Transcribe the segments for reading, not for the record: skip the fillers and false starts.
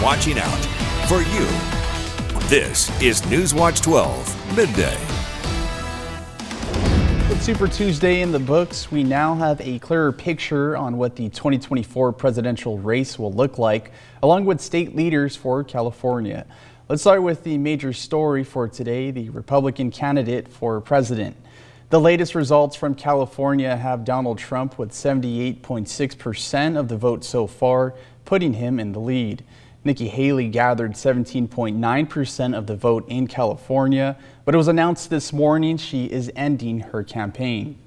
watching out for you. This is NewsWatch 12 Midday. With Super Tuesday in the books, we now have a clearer picture on what the 2024 presidential race will look like, along with state leaders for California. Let's start with the major story for today, the Republican candidate for president. The latest results from California have Donald Trump with 78.6% of the vote so far, putting him in the lead. Nikki Haley gathered 17.9% of the vote in California, but it was announced this morning she is ending her campaign.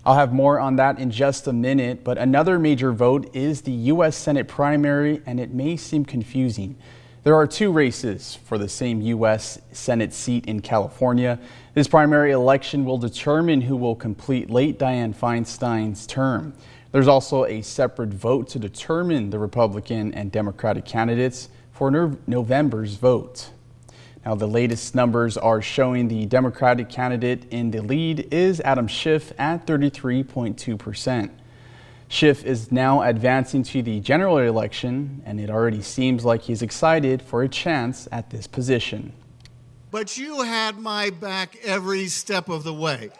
I'll have more on that in just a minute, but another major vote is the U.S. Senate primary, and it may seem confusing. There are two races for the same U.S. Senate seat in California. This primary election will determine who will complete late Dianne Feinstein's term. There's also a separate vote to determine the Republican and Democratic candidates for November's vote. Now, the latest numbers are showing the Democratic candidate in the lead is Adam Schiff at 33.2%. Schiff is now advancing to the general election, and it already seems like he's excited for a chance at this position. But you had my back every step of the way.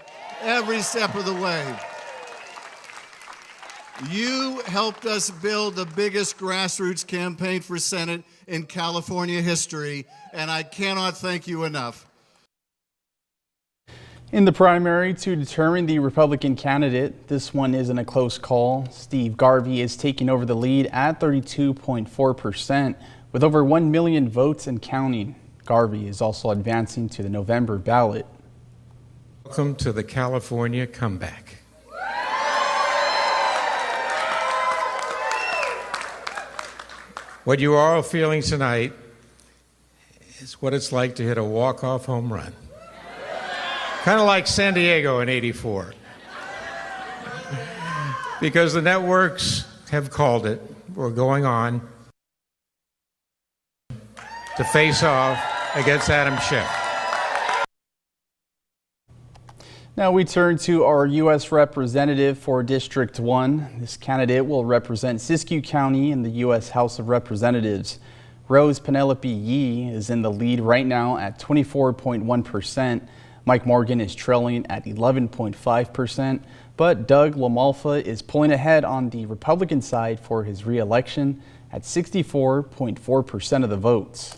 Every step of the way. You helped us build the biggest grassroots campaign for Senate in California history, and I cannot thank you enough. In the primary to determine the Republican candidate, this one isn't a close call. Steve Garvey is taking over the lead at 32.4% with over 1 million votes and counting. Garvey is also advancing to the November ballot. Welcome to the California comeback. What you are all feeling tonight is what it's like to hit a walk-off home run. Kind of like San Diego in '84. Because the networks have called it. We're going on to face off against Adam Schiff. Now we turn to our U.S. representative for District 1. This candidate will represent Siskiyou County in the U.S. House of Representatives. Rose Penelope Yee is in the lead right now at 24.1%. Mike Morgan is trailing at 11.5%, but Doug LaMalfa is pulling ahead on the Republican side for his re-election at 64.4% of the votes.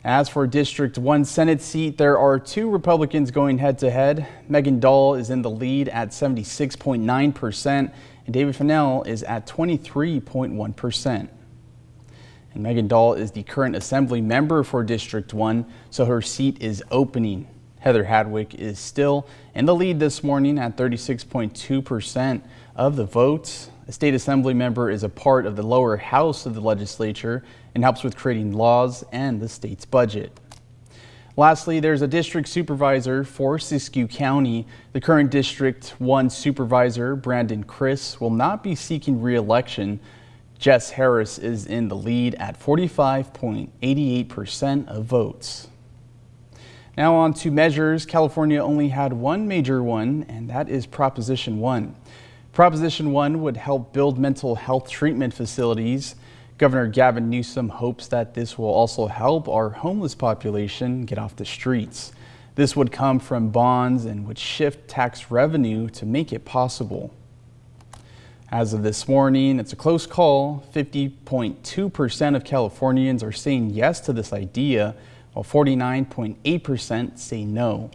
As for District 1 Senate seat, there are two Republicans going head-to-head. Megan Dahl is in the lead at 76.9%, and David Fennell is at 23.1%. And Megan Dahl is the current Assembly member for District 1, so her seat is opening. Heather Hadwick is still in the lead this morning at 36.2% of the votes. A state assembly member is a part of the lower house of the legislature and helps with creating laws and the state's budget. Lastly, there's a district supervisor for Siskiyou County. The current District 1 supervisor, Brandon Criss, will not be seeking re-election. Jess Harris is in the lead at 45.88% of votes. Now on to measures. California only had one major one, and that is Proposition 1. Proposition 1 would help build mental health treatment facilities. Governor Gavin Newsom hopes that this will also help our homeless population get off the streets. This would come from bonds and would shift tax revenue to make it possible. As of this morning, it's a close call. 50.2% of Californians are saying yes to this idea, while 49.8% say no.